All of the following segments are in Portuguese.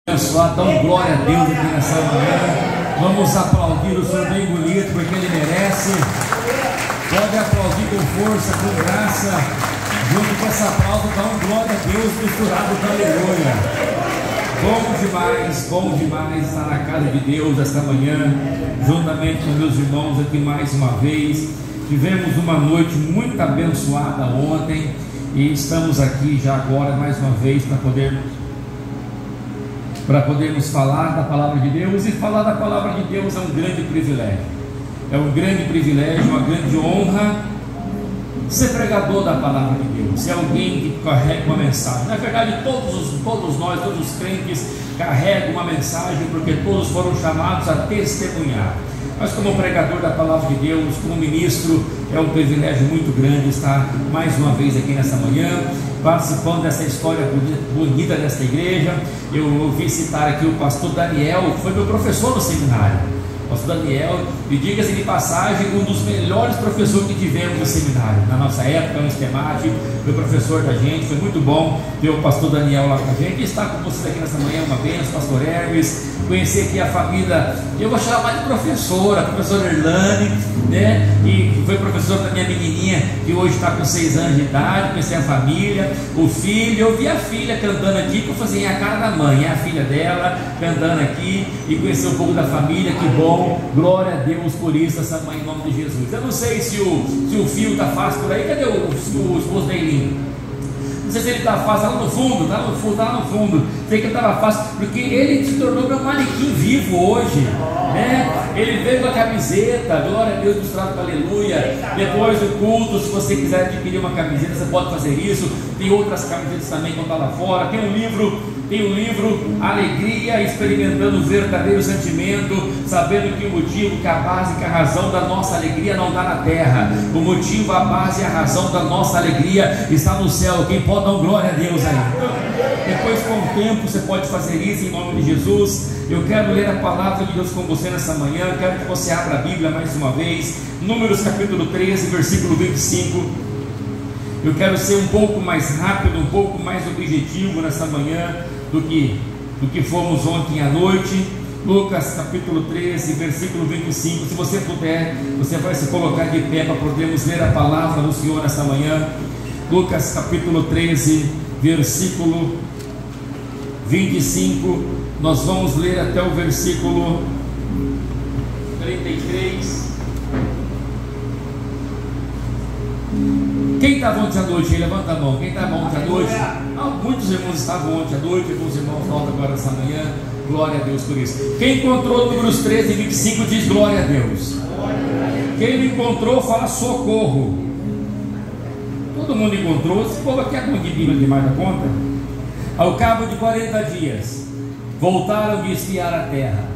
Abençoar, dá glória a Deus aqui nessa manhã. Vamos aplaudir o Senhor bem bonito, porque Ele merece. Pode aplaudir com força, com graça. Junto com essa aplauso, dá glória a Deus misturado com aleluia. Bom demais estar na casa de Deus esta manhã, juntamente com meus irmãos aqui mais uma vez. Tivemos uma noite muito abençoada ontem e estamos aqui já agora mais uma vez para podermos falar da palavra de Deus. E falar da palavra de Deus é um grande privilégio. É um grande privilégio, uma grande honra ser pregador da palavra de Deus, ser alguém que carrega uma mensagem. Na verdade, todos nós, todos os crentes carregam uma mensagem, porque todos foram chamados a testemunhar. Mas como pregador da palavra de Deus, como ministro, é um privilégio muito grande estar mais uma vez aqui nessa manhã, participando dessa história bonita desta igreja. Eu ouvi citar aqui o pastor Daniel, que foi meu professor no seminário. Pastor Daniel, e diga-se de passagem, um dos melhores professores que tivemos no seminário, na nossa época, no Esquemate, foi professor da gente. Foi muito bom ter o pastor Daniel lá com a gente, e estar com vocês aqui nessa manhã, uma bênção, pastor Hermes, conhecer aqui a família, eu vou chamar mais de professora, a professora Erlane, né? E foi professor da minha menininha, que hoje está com 6 anos de idade. Conheci a família, o filho, eu vi a filha cantando aqui, que eu fazia a cara da mãe, é a filha dela cantando aqui, e conhecer um pouco da família. Que bom, glória a Deus por isso, essa mãe, em nome de Jesus. Eu não sei se o fio está fácil por aí. Cadê o esposo da Eileen? Não sei se ele está fácil, lá no fundo, tá lá no fundo. Sei que ele estava fácil, porque ele se tornou meu manequim vivo hoje, né? Ele veio com a camiseta, glória a Deus, misturado com aleluia. Depois do culto, se você quiser adquirir uma camiseta, você pode fazer isso. Tem outras camisetas também que estão lá fora. Tem um livro Alegria, experimentando o verdadeiro sentimento, sabendo que o motivo, que a base, que a razão da nossa alegria não está na terra. O motivo, a base e a razão da nossa alegria está no céu. Quem pode dar glória a Deus aí? Depois, com o tempo, você pode fazer isso em nome de Jesus. Eu quero ler a palavra de Deus com você nessa manhã. Eu quero que você abra a Bíblia mais uma vez, Números capítulo 13, versículo 25. Eu quero ser um pouco mais rápido, um pouco mais objetivo nessa manhã do que fomos ontem à noite. Lucas capítulo 13, versículo 25. Se você puder, você vai se colocar de pé para podermos ler a palavra do Senhor nessa manhã. Lucas capítulo 13, versículo 25. Nós vamos ler até o versículo 33. Quem estava ontem à noite? Levanta a mão. Quem estava ontem à noite? Muitos irmãos estavam ontem à noite, alguns irmãos voltam agora essa manhã. Glória a Deus por isso. Quem encontrou Números 13 e 25 diz glória a Deus. Quem não encontrou, fala socorro. Todo mundo encontrou. Esse povo aqui é com de Bíblia demais da conta. Ao cabo de 40 dias, voltaram de espiar a terra.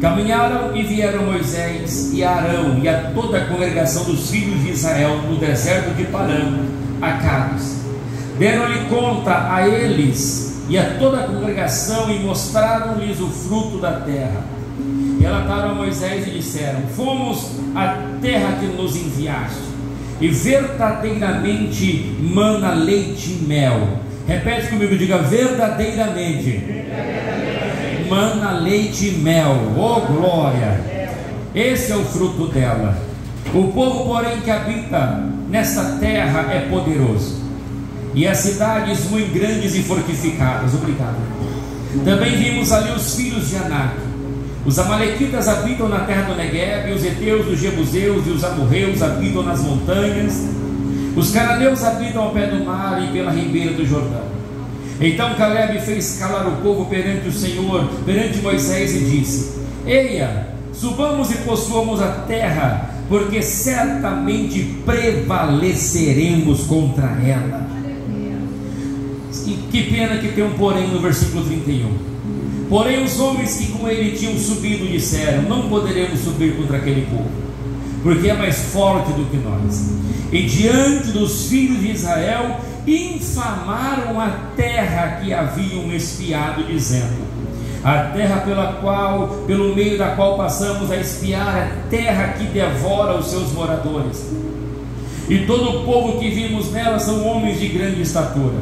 Caminharam e vieram Moisés e Arão e a toda a congregação dos filhos de Israel no deserto de Parã, a Cádiz. Deram-lhe conta a eles e a toda a congregação e mostraram-lhes o fruto da terra. Relataram a Moisés e disseram: fomos à terra que nos enviaste, e verdadeiramente mana leite e mel. Repete comigo, diga: verdadeiramente mana leite e mel. Oh glória! Esse é o fruto dela. O povo, porém, que habita nessa terra é poderoso, e as cidades muito grandes e fortificadas. Obrigado. Também vimos ali os filhos de Anak. Os amalequitas habitam na terra do Negueb, e os heteus, os jebuseus e os amorreus habitam nas montanhas. Os cananeus habitam ao pé do mar e pela ribeira do Jordão. Então Caleb fez calar o povo perante o Senhor, perante Moisés, e disse: eia, subamos e possuamos a terra, porque certamente prevaleceremos contra ela. E que pena que tem um porém no versículo 31. Porém os homens que com ele tinham subido disseram: não poderemos subir contra aquele povo, porque é mais forte do que nós. E diante dos filhos de Israel infamaram a terra que haviam espiado, dizendo: a terra pelo meio da qual passamos a espiar, é terra que devora os seus moradores, e todo o povo que vimos nela são homens de grande estatura.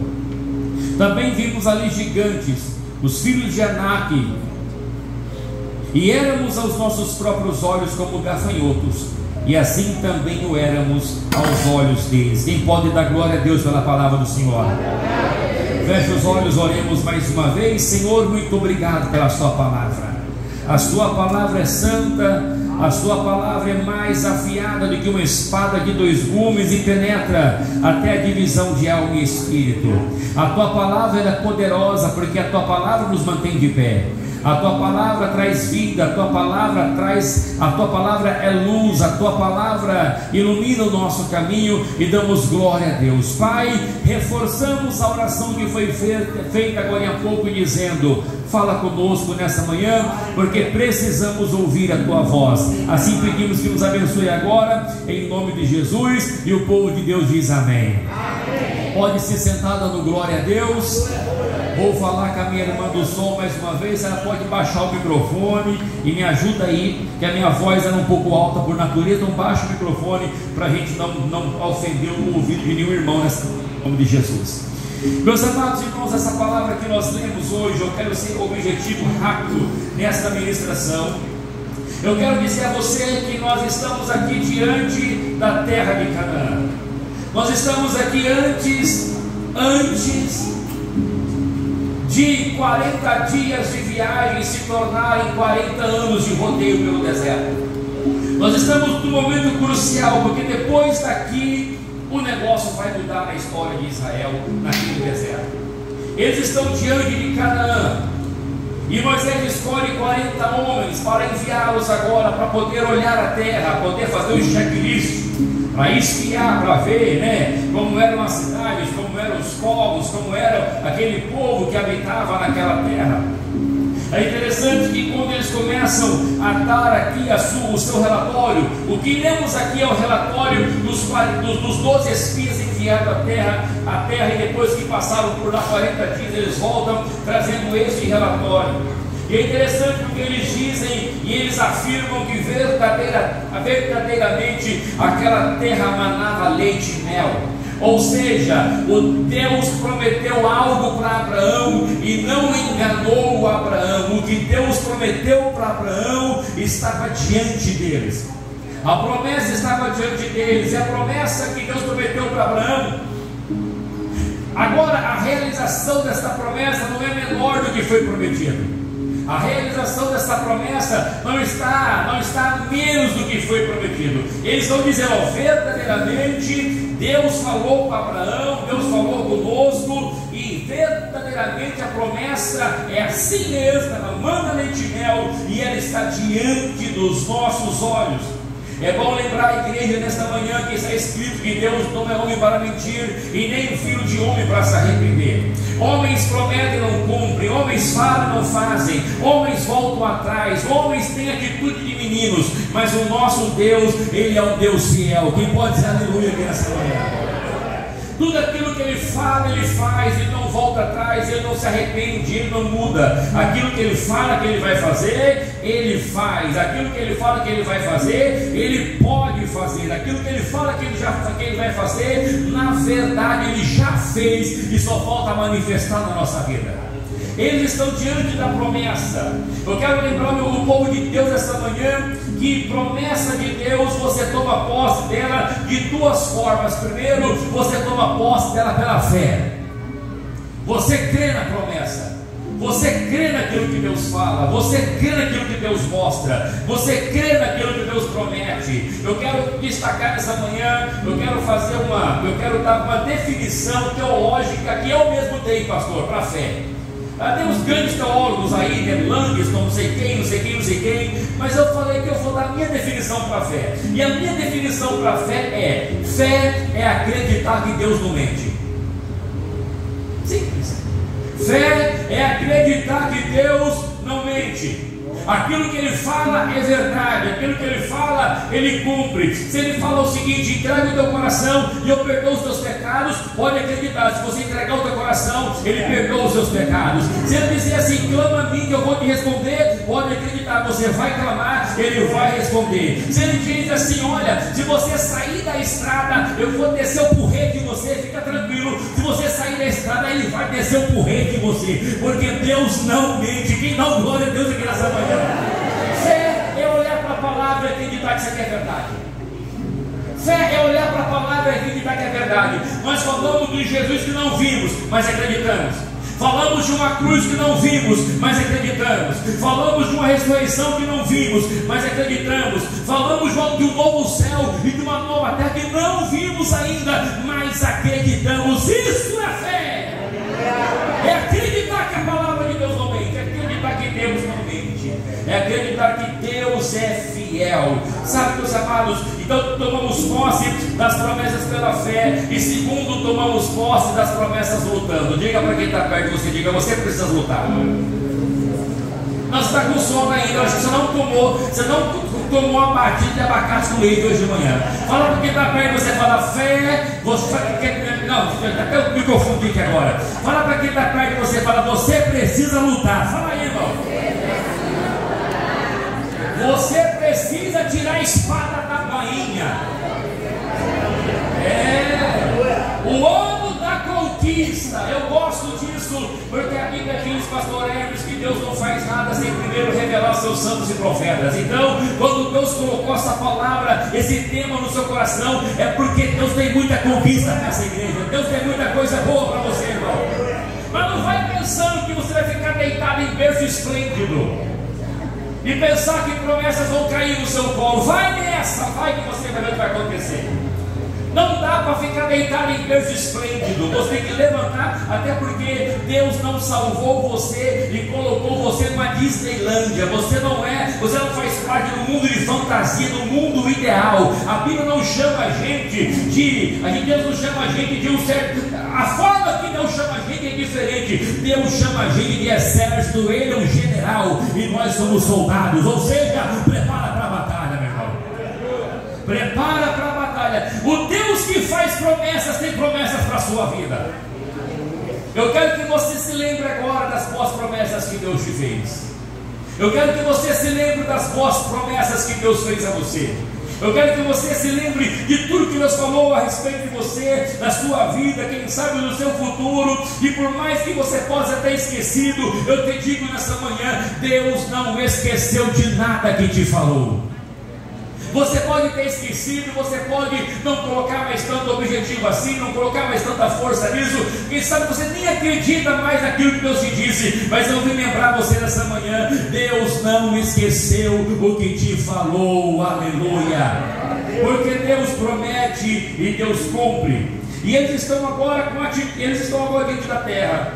Também vimos ali gigantes, os filhos de Anak, e éramos aos nossos próprios olhos como gafanhotos, e assim também o éramos aos olhos deles. Quem pode dar glória a Deus pela palavra do Senhor? Feche os olhos, oremos mais uma vez. Senhor, muito obrigado pela sua palavra. A sua palavra é santa, a sua palavra é mais afiada do que uma espada de dois gumes e penetra até a divisão de alma e espírito. A tua palavra é poderosa, porque a tua palavra nos mantém de pé. A tua palavra traz vida, a tua palavra é luz, a tua palavra ilumina o nosso caminho, e damos glória a Deus. Pai, reforçamos a oração que foi feita agora há pouco, dizendo: fala conosco nessa manhã, porque precisamos ouvir a tua voz. Assim pedimos que nos abençoe agora, em nome de Jesus, e o povo de Deus diz amém. Amém. Pode se sentar dando glória a Deus. Vou falar com a minha irmã do som mais uma vez. Ela pode baixar o microfone e me ajuda aí, que a minha voz era um pouco alta por natureza. Então baixa o microfone para a gente não ofender o ouvido de nenhum irmão nesse nome de Jesus. Meus amados irmãos, essa palavra que nós lemos hoje, eu quero ser objetivo rápido nesta ministração. Eu quero dizer a você que nós estamos aqui diante da terra de Canaã. Nós estamos aqui antes de 40 dias de viagem se tornarem 40 anos de rodeio pelo deserto. Nós estamos num momento crucial, porque depois daqui o negócio vai mudar na história de Israel naquele deserto. Eles estão diante de Canaã, e Moisés escolhe 40 homens para enviá-los agora, para poder olhar a terra, poder fazer um checklist, para espiar, para ver, como eram as cidades, como eram os povos, como era aquele povo que habitava naquela terra. É interessante que quando eles começam a dar aqui o seu relatório, o que lemos aqui é o relatório dos 12 espias enviados à terra, e depois que passaram por lá 40 dias, eles voltam trazendo este relatório. E é interessante porque eles dizem e eles afirmam que verdadeiramente aquela terra manava leite e mel. Ou seja, o Deus prometeu algo para Abraão e não enganou Abraão. O que Deus prometeu para Abraão estava diante deles. A promessa estava diante deles, e a promessa que Deus prometeu para Abraão, agora a realização desta promessa não é menor do que foi prometido. A realização dessa promessa não está menos do que foi prometido. Eles estão dizendo: verdadeiramente Deus falou com Abraão, Deus falou conosco, e verdadeiramente a promessa é assim mesmo, ela manda leite e mel, e ela está diante dos nossos olhos. É bom lembrar a igreja nesta manhã que está escrito que Deus não é homem para mentir, e nem filho de homem para se arrepender. Homens prometem e não cumprem, homens falam e não fazem, homens voltam atrás, homens têm atitude de meninos, mas o nosso Deus, Ele é um Deus fiel. Quem pode dizer aleluia aqui nesta manhã? Tudo aquilo que Ele fala, Ele faz, Ele não volta atrás, Ele não se arrepende, Ele não muda. Aquilo que Ele fala que Ele vai fazer, Ele faz. Aquilo que Ele fala que Ele vai fazer, Ele pode fazer. Aquilo que Ele fala que Ele vai fazer, na verdade Ele já fez, e só falta manifestar na nossa vida. Eles estão diante da promessa. Eu quero lembrar o povo de Deus esta manhã que promessa de Deus, você toma posse dela de duas formas. Primeiro, você toma posse dela pela fé. Você crê na promessa, você crê naquilo que Deus fala, você crê naquilo que Deus mostra, você crê naquilo que Deus promete. Eu quero destacar nessa manhã, eu quero dar uma definição teológica que eu mesmo dei, pastor, para a fé. Tem uns grandes teólogos aí, Langes, não sei quem, mas eu falei que eu vou dar a minha definição para a fé. E a minha definição para a fé é acreditar que Deus não mente. Simples. Fé é acreditar que Deus não mente. Aquilo que Ele fala é verdade, aquilo que Ele fala, Ele cumpre. Se Ele fala o seguinte: entrega o teu coração e eu perdoo os teus pecados, pode acreditar. Se você entregar o teu coração, Ele perdoa os seus pecados. Se Ele dizer assim: clama a mim que eu vou te responder, pode acreditar. acreditar, você vai clamar, Ele vai responder. Se Ele diz assim: olha, se você sair da estrada, eu vou descer o porrete de você, fica tranquilo. Se você sair da estrada, Ele vai descer o porrete de você, porque Deus não mente. Quem dá glória a Deus aqui nessa manhã? Fé é olhar para a palavra e acreditar que isso aqui é verdade. Fé é olhar para a palavra e acreditar que é verdade. Nós falamos de Jesus que não vimos, mas acreditamos. Falamos de uma cruz que não vimos, mas acreditamos. Falamos de uma ressurreição que não vimos, mas acreditamos. Falamos de um novo céu e de uma nova terra que não vimos ainda, mas acreditamos. Isso é fé. É acreditar que a palavra de Deus não mente. É acreditar que Deus não mente. É acreditar que Deus é fiel. Sabe, meus amados? Então tomamos posse das promessas pela fé. E segundo, tomamos posse das promessas lutando. Diga para quem está perto de você, diga: você precisa lutar. Nós está com sono ainda. Acho que você não tomou uma batida de abacate com leite hoje de manhã. Fala para quem está perto de você, fala fé. Não, até o microfone aqui agora. Fala para quem está perto de você, fala: você precisa lutar. Fala aí, irmão. Você precisa tirar a espada da bainha. O ano da conquista. Eu gosto disso, porque a Bíblia diz, pastor Hermes, que Deus não faz nada sem primeiro revelar seus santos e profetas. Então, quando Deus colocou essa palavra, esse tema no seu coração, é porque Deus tem muita conquista nessa igreja. Deus tem muita coisa boa para você, irmão. Mas não vai pensando que você vai ficar deitado em berço esplêndido e pensar que promessas vão cair no seu colo. Vai nessa, vai que você vai ver o que vai acontecer. Não dá para ficar deitado em berço esplêndido. Você tem que levantar, até porque Deus não salvou você e colocou você numa Disneylândia. Você não faz parte do mundo de fantasia, do mundo ideal. A Bíblia não chama a gente Deus não chama a gente de um certo. A forma que Deus chama a gente é diferente. Deus chama a gente de exército. Ele é um general e nós somos soldados. Ou seja, prepara para a batalha, meu irmão. Prepara para a batalha. O Deus que faz promessas tem promessas para a sua vida. Eu quero que você se lembre agora das boas promessas que Deus te fez. Eu quero que você se lembre das boas promessas que Deus fez a você. Eu quero que você se lembre de tudo que Deus falou a respeito de você, da sua vida, quem sabe do seu futuro. E por mais que você possa ter esquecido, eu te digo nessa manhã: Deus não esqueceu de nada que te falou. Você pode ter esquecido, você pode não colocar mais tanto objetivo assim, não colocar mais tanta força nisso. Quem sabe você nem acredita mais naquilo que Deus te disse. Mas eu vim lembrar você nessa manhã: Deus não esqueceu o que te falou. Aleluia. Porque Deus promete e Deus cumpre. E eles estão agora diante da terra.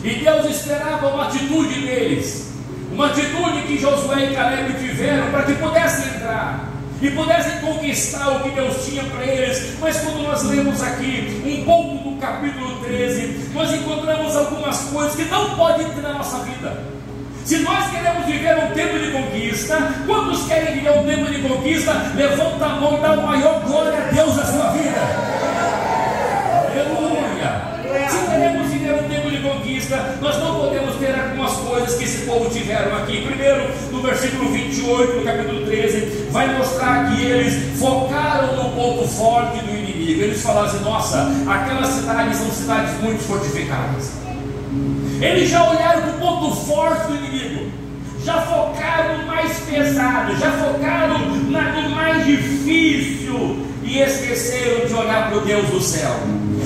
E Deus esperava uma atitude deles. Uma atitude que Josué e Caleb tiveram para que pudessem entrar e pudessem conquistar o que Deus tinha para eles. Mas quando nós lemos aqui um pouco do capítulo 13, nós encontramos algumas coisas que não podem ter na nossa vida. Se nós queremos viver um tempo de conquista, quantos querem viver um tempo de conquista? Levanta a mão e dá o maior glória a Deus na sua vida. Aleluia. Se queremos viver um tempo de conquista, nós não podemos ter algumas coisas que esse povo tiveram aqui. Primeiro, no versículo 28 do capítulo 13, vai mostrar que eles focaram no ponto forte do inimigo. Eles falaram assim: nossa, aquelas cidades são cidades muito fortificadas. Eles já olharam para o ponto forte do inimigo, já focaram no mais pesado, já focaram no mais difícil e esqueceram de olhar para o Deus do céu.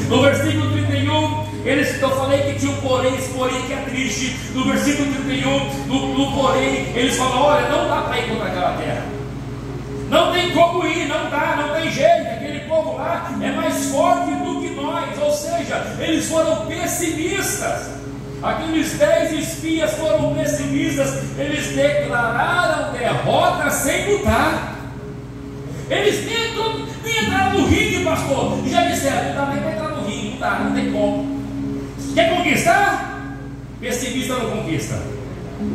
No versículo 31, eu falei que tinha um porém, esse porém que é triste. No versículo 31, no porém, eles falam: olha, não dá para ir contra aquela terra, não tem como ir, não dá, não tem jeito, aquele povo lá é mais forte do que nós. Ou seja, eles foram pessimistas. Aqueles 10 espias foram pessimistas. Eles declararam derrota sem lutar. Eles nem entraram no ringue, pastor, e já disseram: não dá nem para entrar no ringue, não dá, não tem como. Quer conquistar? Pessimista não conquista.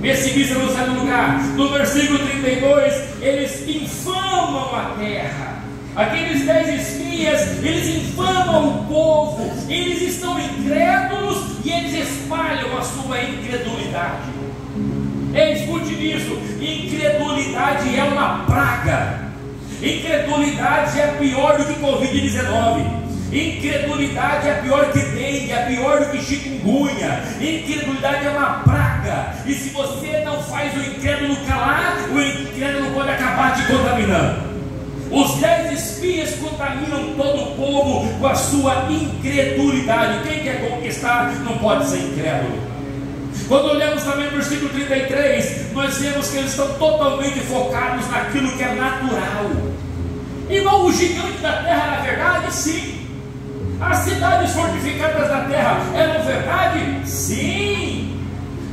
Pessimista não sai do lugar. No versículo 32, eles infamam a terra. Aqueles 10 espias, eles infamam o povo. Eles estão incrédulos e eles espalham a sua incredulidade. Escute isso: incredulidade é uma praga. Incredulidade é pior do que Covid-19. Incredulidade é pior que dengue, é pior do que chikungunya. Incredulidade é uma praga. E se você não faz o incrédulo calar, o incrédulo pode acabar te contaminando. Os 10 espias contaminam todo o povo com a sua incredulidade. Quem quer conquistar não pode ser incrédulo. Quando olhamos também o versículo 33, nós vemos que eles estão totalmente focados naquilo que é natural. Irmão, o gigante da terra, na verdade, sim. As cidades fortificadas da terra eram verdade? Sim.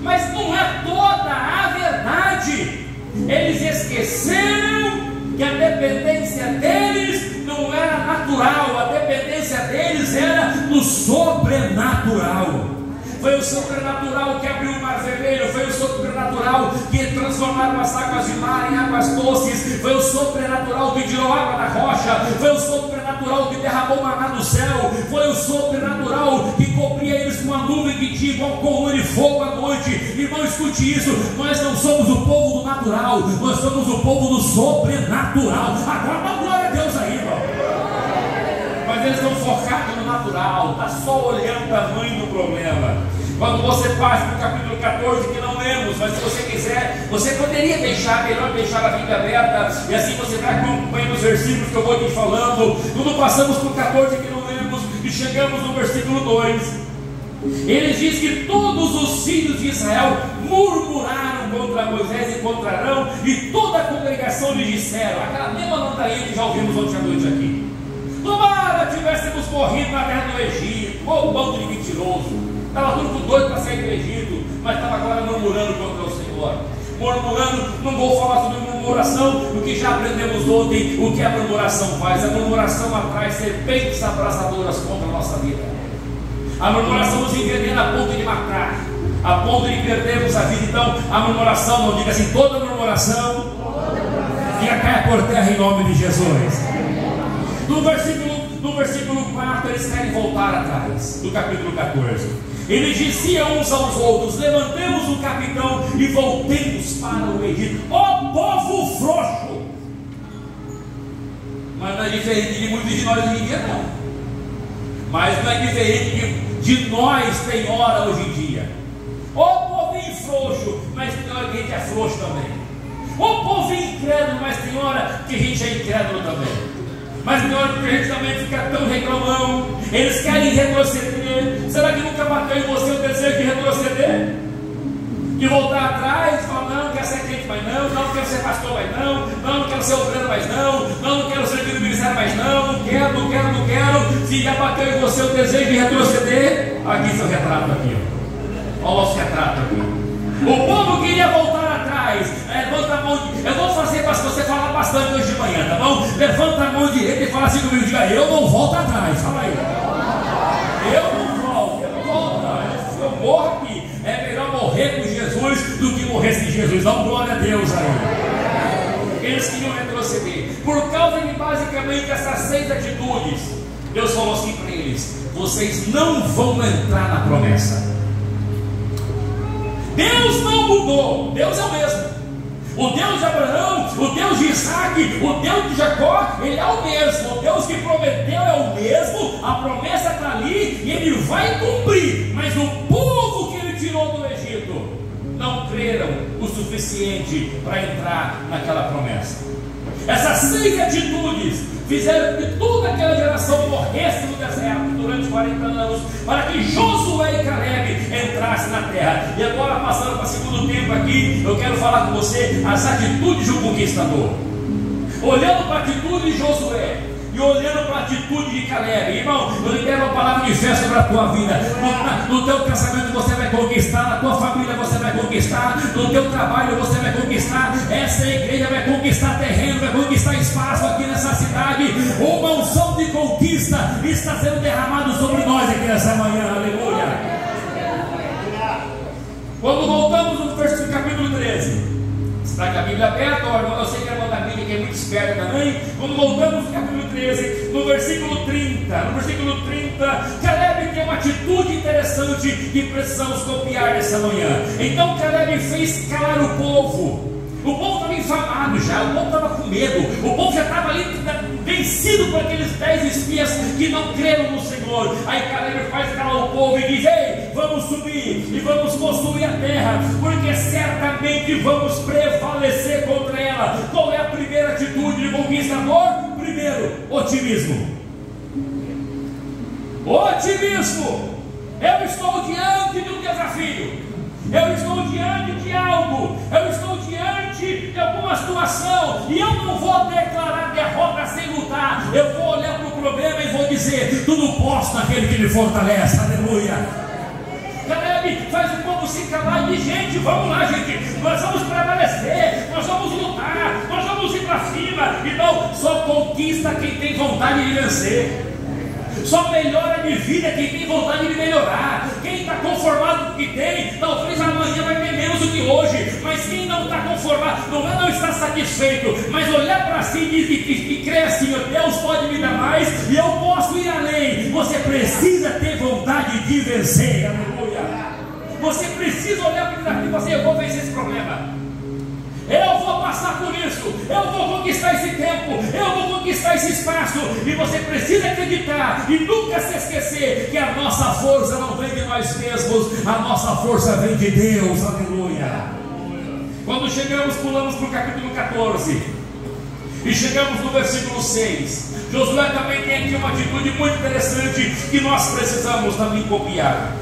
Mas não é toda a verdade. Eles esqueceram que a dependência deles não era natural, a dependência deles era no sobrenatural. Foi o sobrenatural que abriu o mar vermelho, foi o sobrenatural que transformaram as águas de mar em águas doces, foi o sobrenatural que tirou água da rocha, foi o sobrenatural que derramou maná do céu, foi o sobrenatural que cobria eles com uma nuvem que tinha igual coluna de fogo à noite. Irmão, escute isso: nós não somos o povo do natural, nós somos o povo do sobrenatural. Agora dá glória a Deus aí, irmão. Mas eles estão focados no natural, está só olhando o tamanho do problema. Quando você passa para o capítulo 14, que não lemos, mas se você quiser, você poderia deixar, melhor deixar a Bíblia aberta, e assim você vai acompanhando os versículos que eu vou te falando. Quando passamos para o 14 que não lemos, e chegamos no versículo 2, ele diz que todos os filhos de Israel murmuraram contra Moisés e contra Arão, e toda a congregação lhe disseram, aquela mesma ladainha que já ouvimos ontem à noite aqui: tomara tivéssemos morrido na terra do Egito. Ô bando de mentiroso! Estava tudo doido para sair do Egito, mas estava agora murmurando contra o Senhor. Murmurando, não vou falar sobre murmuração, o que já aprendemos ontem, o que a murmuração faz. A murmuração atrai serpentes abrasadoras contra a nossa vida. A murmuração nos envenena a ponto de matar, a ponto de perdermos a vida. Então, a murmuração, não diga assim, toda murmuração que caia por terra em nome de Jesus. No versículo 4, eles querem voltar atrás, do capítulo 14. Eles diziam uns aos outros: levantemos o capitão e voltemos para o Egito. Ó povo frouxo! Mas não é diferente de muitos de nós hoje em dia, não. Mas não é diferente de nós tem hora hoje em dia. Ó povo frouxo, mas tem hora que a gente é frouxo também. Ó povo incrédulo, mas tem hora que a gente é incrédulo também. Mas tem hora que a gente também fica tão reclamão. Eles querem retroceder. Será que nunca bateu em você o desejo de retroceder? De voltar atrás? Falar, não quero ser crente mais não quero ser pastor mais não quero ser obreiro mais não quero ser líder do ministério mais não quero. Se já bateu em você o desejo de retroceder, aqui seu retrato aqui, ó. Olha o nosso retrato aqui. O povo queria voltar atrás. Levanta a mão. Eu vou fazer para você falar bastante hoje de manhã, tá bom? Levanta a mão direita e fala assim comigo: diga, eu não volto atrás. Fala aí. Eu não volto atrás. Eu morro aqui. É melhor morrer com Jesus do que morrer sem Jesus. Dá glória a Deus aí. Eles queriam retroceder por causa de basicamente essas 6 atitudes. Deus falou assim para eles: vocês não vão entrar na promessa. Deus não mudou, Deus é o mesmo. O Deus de Abraão, o Deus de Isaac, o Deus de Jacó, Ele é o mesmo. O Deus que prometeu é o mesmo. A promessa está ali e Ele vai cumprir. Mas o povo que Ele tirou do Egito não creram o suficiente para entrar naquela promessa. Essas 6 atitudes fizeram que toda aquela geração morresse no deserto durante 40 anos, para que Josué e Caleb entrassem na terra. E agora, passando para o segundo tempo aqui, eu quero falar com você as atitudes de um conquistador. Olhando para a atitude de Josué e olhando para a atitude de Caleb, irmão, eu libero uma palavra de fé sobre a tua vida. No teu pensamento você vai conquistar, na tua família você vai conquistar, no teu trabalho você vai conquistar, essa igreja vai conquistar terreno, vai conquistar espaço aqui nessa cidade. Uma unção de conquista está sendo derramada sobre nós aqui nessa manhã, aleluia. Quando voltamos no capítulo 13, está com a Bíblia aberta, eu sei que a irmã da Bíblia que é muito esperta também. Quando voltamos no capítulo 13, no versículo 30, Caleb tem uma atitude interessante que precisamos copiar nessa manhã. Então Caleb fez calar o povo. O povo estava infamado já, o povo estava com medo, o povo já estava ali vencido por aqueles 10 espias que não creram no Senhor. Aí Caleb faz calar o povo e diz: ei, vamos subir e vamos possuir a terra, porque certamente vamos prevalecer contra ela. Qual é a primeira atitude de conquistador? Primeiro, otimismo. Otimismo. Eu estou diante de um desafio. Eu estou diante de algo, eu estou diante de alguma situação, e eu não vou declarar derrota sem lutar. Eu vou olhar para o problema e vou dizer: tudo posso naquele que me fortalece. Aleluia. Caleb faz o povo se calar e diz: gente, vamos lá, gente, nós vamos prevalecer, nós vamos lutar, nós vamos ir para cima. Então, só conquista quem tem vontade de vencer. Só melhora de vida quem tem vontade de melhorar. Quem está conformado com o que tem, talvez amanhã vai ter menos do que hoje. Mas quem não está conformado, não está satisfeito, mas olhar para si e crer assim: Deus pode me dar mais e eu posso ir além. Você precisa ter vontade de vencer. Aleluia. Você precisa olhar para o desafio e falar assim: eu vou vencer esse problema. Eu vou passar por isso, eu vou conquistar esse tempo, eu vou conquistar esse espaço. E você precisa acreditar e nunca se esquecer que a nossa força não vem de nós mesmos, a nossa força vem de Deus. Aleluia. Quando chegamos, pulamos para o capítulo 14 e chegamos no versículo 6. Josué também tem aqui uma atitude muito interessante que nós precisamos também copiar.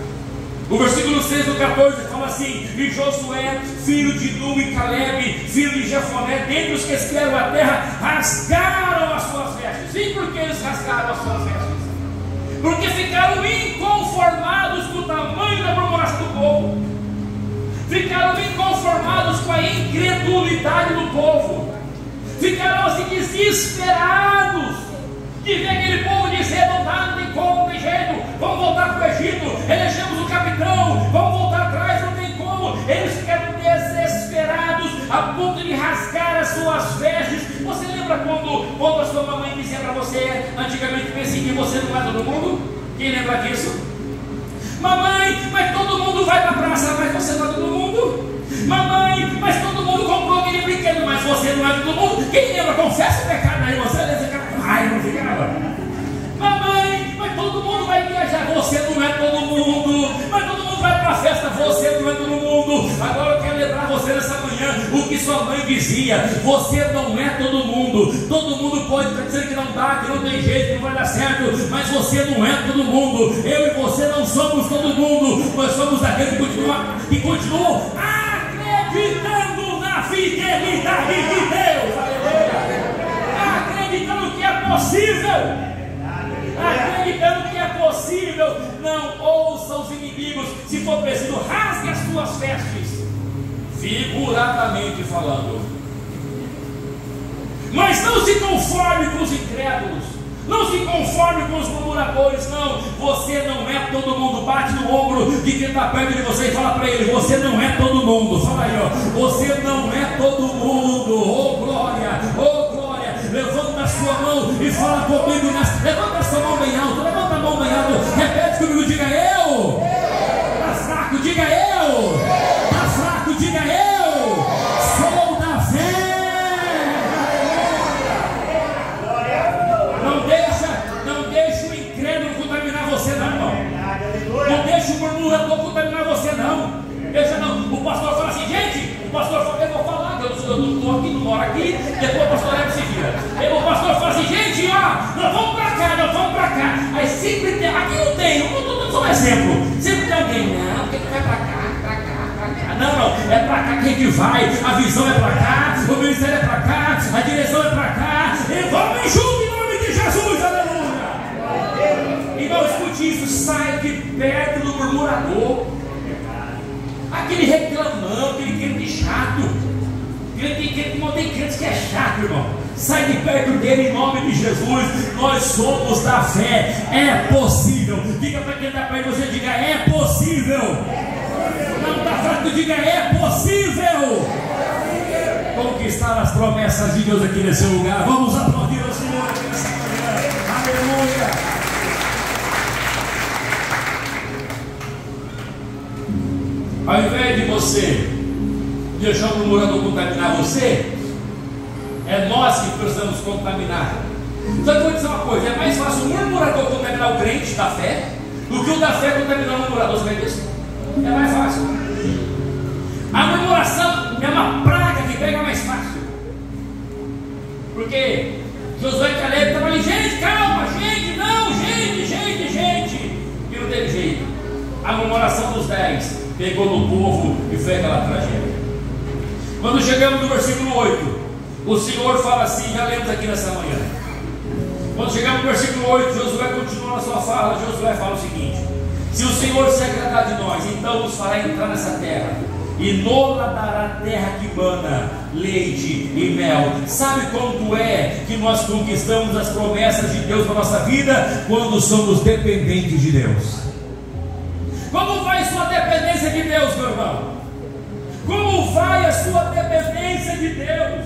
O versículo 6 do 14 fala assim: e Josué, filho de Nun, e Caleb, filho de Jefoné, dentre os que espiaram a terra, rasgaram as suas vestes. E por que eles rasgaram as suas vestes? Porque ficaram inconformados com o tamanho da murmuração do povo, ficaram inconformados com a incredulidade do povo, ficaram assim desesperados de ver aquele povo dizer: não dá, não tem como, não tem jeito, vamos voltar para o Egito, elegemos o capitão, vamos voltar atrás, não tem como. Eles ficaram desesperados a ponto de rasgar as suas vestes. Você lembra quando a sua mamãe dizia para você antigamente, pense que você não é todo mundo? Quem lembra disso? Mamãe, mas todo mundo vai para a praça, mas você não é todo mundo. Mamãe, mas todo mundo comprou aquele brinquedo, mas você não é todo mundo. Quem lembra? Confessa o pecado aí, você lembra? Ai, não ficava. Mamãe, mas todo mundo vai viajar, você não é todo mundo. Mas todo mundo vai para a festa, você não é todo mundo. Agora eu quero lembrar você nessa manhã o que sua mãe dizia: você não é todo mundo. Todo mundo pode estar dizendo que não dá, que não tem jeito, que não vai dar certo, mas você não é todo mundo. Eu e você não somos todo mundo. Nós somos aqueles que continuam acreditando na fidelidade de Deus. Aleluia. Acreditando que é possível, acreditando que é possível. Não ouça os inimigos, se for preciso, rasgue as suas vestes, figuradamente falando. Mas não se conforme com os incrédulos, não se conforme com os murmuradores, não. Você não é todo mundo. Bate no ombro de quem está perto de você e fala para ele: você não é todo mundo. Fala aí, ó, você não é todo mundo. Oh glória, oh glória. Levanta a sua mão e fala comigo nessa. Levanta a sua mão bem alto, levanta a mão bem alto. Repete comigo, diga eu. Está fraco, diga eu. Está fraco, diga eu. Sou da fé. Não deixa o incrédulo contaminar você, não, irmão. Não deixa o murmurador contaminar você, não. Deixa não. O pastor fala assim: gente, o pastor fala: eu vou falar, eu não estou aqui, não moro aqui. Depois o pastor leva e se vira. Aí o pastor fala assim: gente, ó, nós vamos para cá, nós vamos para cá. Aí sempre tem, aqui não tem, não estou dando só um exemplo. Sempre tem alguém: não, porque tu vai para cá, para cá, para cá. Não, é para cá que a gente vai. A visão é para cá, o ministério é para cá, a direção é para cá. E vamos junto em nome de Jesus, aleluia. E não escute isso, sai de perto do murmurador, aquele reclamão, aquele crente chato. Tem crentes que é chato, irmão. Sai de perto dele em nome de Jesus. Nós somos da fé. É possível. Diga para quem está perto de você, diga: é possível. Não está fraco, diga: é possível. Conquistar as promessas de Deus aqui nesse lugar. Vamos aplaudir o Senhor aqui nessa manhã. Aleluia. Ao invés de você deixar o murmurador contaminar você, é nós que precisamos contaminar. Então eu vou dizer uma coisa: é mais fácil o murmurador contaminar o crente da fé do que o da fé contaminar o murmurador. Você vê disso? É mais fácil. A murmuração é uma praga que pega mais fácil, porque Josué e Caleb estavam ali: gente, calma, gente, não, gente, e não teve jeito. A murmuração dos 10 pegou no povo e foi aquela tragédia. Quando chegamos no versículo 8, o Senhor fala assim, já lemos aqui nessa manhã. Quando chegamos no versículo 8, Josué continua a sua fala. Josué fala o seguinte: se o Senhor se agradar de nós, então nos fará entrar nessa terra, e nola dará terra que mana leite e mel. Sabe quanto é que nós conquistamos as promessas de Deus na nossa vida? Quando somos dependentes de Deus. Como vai a sua dependência de Deus, meu irmão? Como vai a sua dependência de Deus?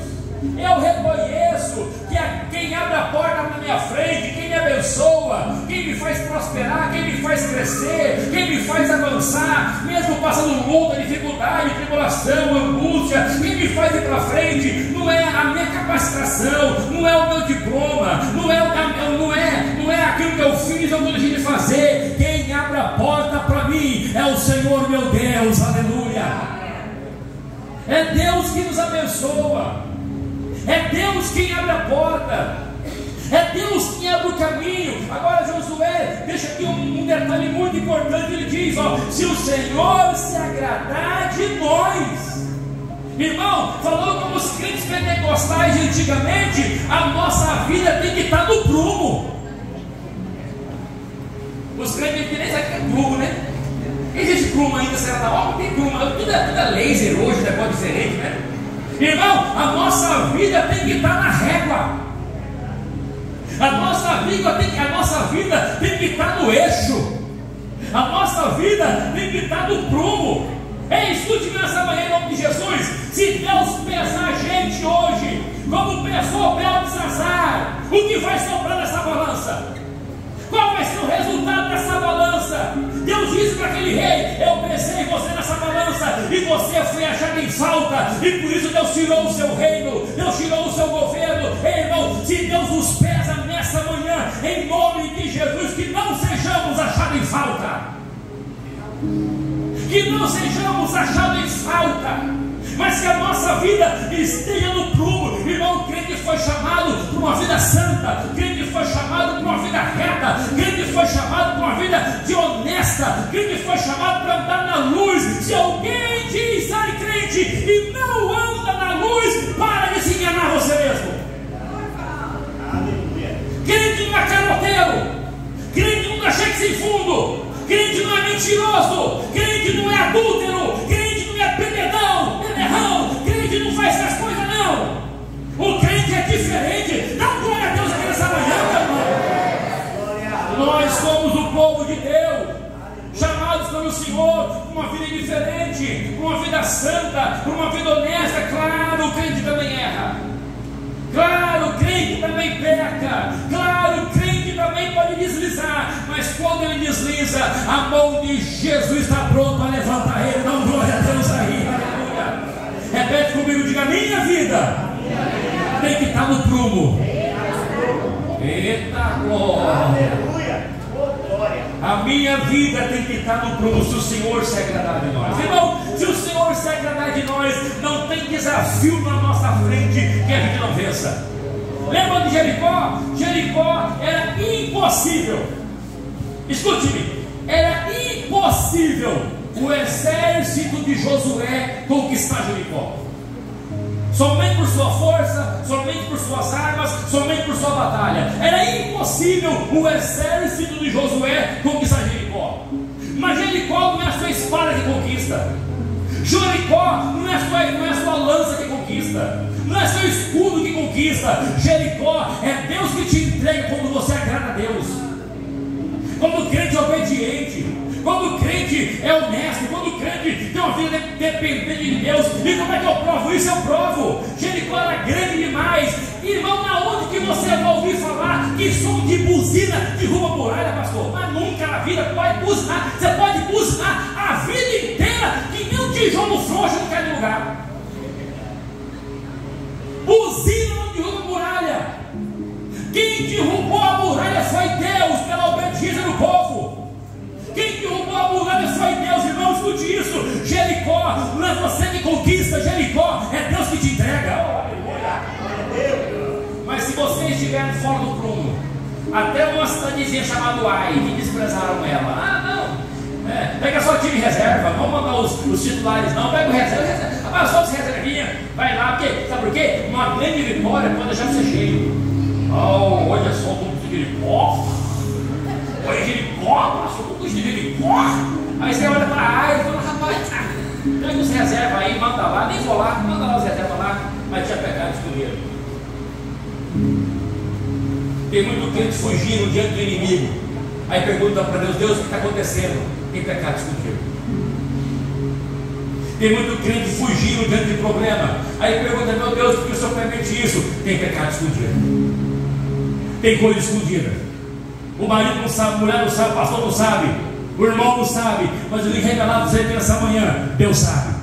Eu reconheço que quem abre a porta na minha frente, quem me abençoa, quem me faz prosperar, quem me faz crescer, quem me faz avançar, mesmo passando luta, dificuldade, tribulação, angústia, quem me faz ir para frente, não é a minha capacitação, não é o meu diploma, não é aquilo que eu fiz ou que eu deixei de fazer. Quem abre a porta para mim é o Senhor meu Deus, aleluia. É Deus que nos abençoa, é Deus quem abre a porta, é Deus quem abre o caminho. Agora Josué deixa aqui um detalhe muito importante. Ele diz: se o Senhor se agradar de nós. Irmão, falando como os crentes pentecostais de antigamente, a nossa vida tem que estar no prumo. Os crentes nem sabem que é prumo, né? Existe prumo ainda, será da obra? Tem prumo, tudo é laser hoje, negócio diferente, né? Irmão, a nossa vida tem que estar na régua. A nossa vida tem que estar no eixo. A nossa vida tem que estar no prumo. Ei, escute nessa manhã em nome de Jesus. Se Deus pesar a gente hoje, como pesou Beltesazar, o que vai sobrar nessa balança? Qual vai ser o resultado dessa balança? Deus disse para aquele rei: eu pesei você nessa balança e você foi achado em falta, e por isso Deus tirou o seu reino, Deus tirou o seu governo. Ei, irmão, se Deus nos pesa nessa manhã, em nome de Jesus, que não sejamos achados em falta, que não sejamos achados em falta, mas que a nossa vida esteja no prumo. Irmão, o crente foi chamado para uma vida santa, o crente foi chamado para uma vida reta, o crente foi chamado para uma vida honesta, o crente foi chamado para andar na luz. Se alguém diz ai crente e não anda na luz, para de se enganar você mesmo. Crente não é caroteiro, crente não dá cheque sem fundo, crente não é mentiroso, crente não é adúltero, crente não é beberrão, crente não faz essas coisas não. O crente é diferente. Dá glória a Deus aqui nessa manhã, meu irmão. Nós somos o povo de Deus, chamados pelo Senhor para uma vida diferente, para uma vida santa, para uma vida honesta. Claro, o crente também erra, claro, o crente também peca, claro, o crente também pode deslizar, mas quando ele desliza, a mão de Jesus está pronta a levantar ele. Dá glória a Deus aí, aleluia. Repete comigo, diga: minha vida tem que estar no prumo. Eita glória. A minha vida tem que estar no prumo, se o Senhor se agradar de nós. Irmão, se o Senhor se agradar de nós, não tem desafio na nossa frente que a gente não vença. Lembra de Jericó? Jericó era impossível. Escute-me, era impossível o exército de Josué conquistar Jericó. Somente por sua força, somente por suas armas, somente por sua batalha. Era impossível o exército de Josué conquistar Jericó. Mas Jericó não é a sua espada que conquista. Jericó não é a sua lança que conquista, não é seu escudo que conquista. Jericó é Deus que te entrega quando você agrada a Deus, quando o crente é obediente, quando o crente é honesto, quando o crente tem uma vida dependente de Deus. E como é que eu provo isso? Eu provo. Jericó era grande demais. Irmão, na onde que você vai ouvir falar que som de buzina derruba muralha, pastor? Mas nunca na vida pode buzinar. Você pode buzinar a vida inteira, 500 tijolo frouxo não quer lugar. Buzina não derruba a muralha. Quem derrubou a muralha foi Deus, pela obediência do povo. Quem derrubou a muralha foi Deus, irmão, escute isso. Jericó, não é você que conquista Jericó, é Deus que te entrega. Mas se você estiver fora do prumo, até uma cidadezinha chamada Ai, que desprezaram ela. Ah, não. Pega só o time reserva, não manda os titulares, não. Pega o reserva. Mas só os reservinha, vai lá, porque, sabe por quê? Uma grande vitória pode deixar você cheio. Oh, olha só como de Jericó. Olha Jericó, passou um pouco de Jericó. Aí você olha para a Ai e fala, rapaz, pega os reservas aí, manda lá, nem vou lá, manda lá os reservas lá, mas tinha pecado escolhido. Tem muito crente fugindo diante do inimigo. Aí pergunta para Deus, Deus, o que está acontecendo? Tem pecado escondido. Tem muito crente fugindo diante de problema. Aí pergunta, meu Deus, por que o Senhor permite isso? Tem pecado escondido. Tem coisa escondida. O marido não sabe, a mulher não sabe, o pastor não sabe, o irmão não sabe, mas eu lhe revelar para você nessa manhã, Deus sabe.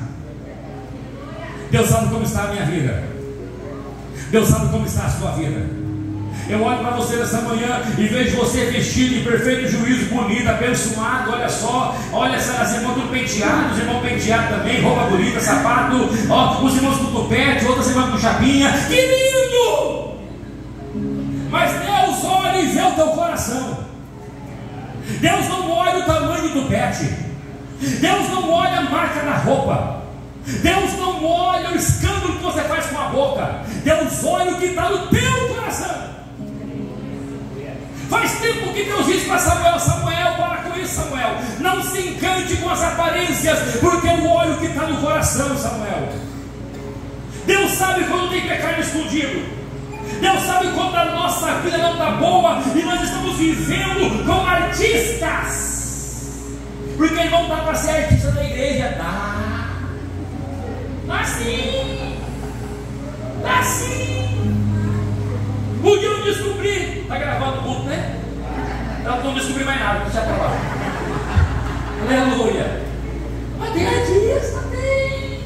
Deus sabe como está a minha vida. Deus sabe como está a sua vida. Eu olho para você nessa manhã e vejo você vestido em perfeito juízo, bonito, abençoado. Olha só, olha as irmãs tudo penteadas, os irmãos penteados também, roupa bonita, sapato, ó, os irmãos com tupete, outras irmãs com chapinha. Que lindo! Mas Deus olha e vê o teu coração. Deus não olha o tamanho do tupete. Deus não olha a marca da roupa. Deus não olha o escândalo que você faz com a boca. Deus olha o que está no teu coração. Faz tempo que Deus diz para Samuel, Samuel, para com isso, Samuel. Não se encante com as aparências, porque eu olho o que está no coração, Samuel. Deus sabe quando tem pecado escondido. Deus sabe quando a nossa vida não está boa e nós estamos vivendo como artistas. Porque ele não dá para ser artista da igreja. Dá sim. Dá sim. Podiam descobrir. Está gravando o culto, né? Então não descobri mais nada, deixa para lá. Aleluia. Mas tem artista, tem.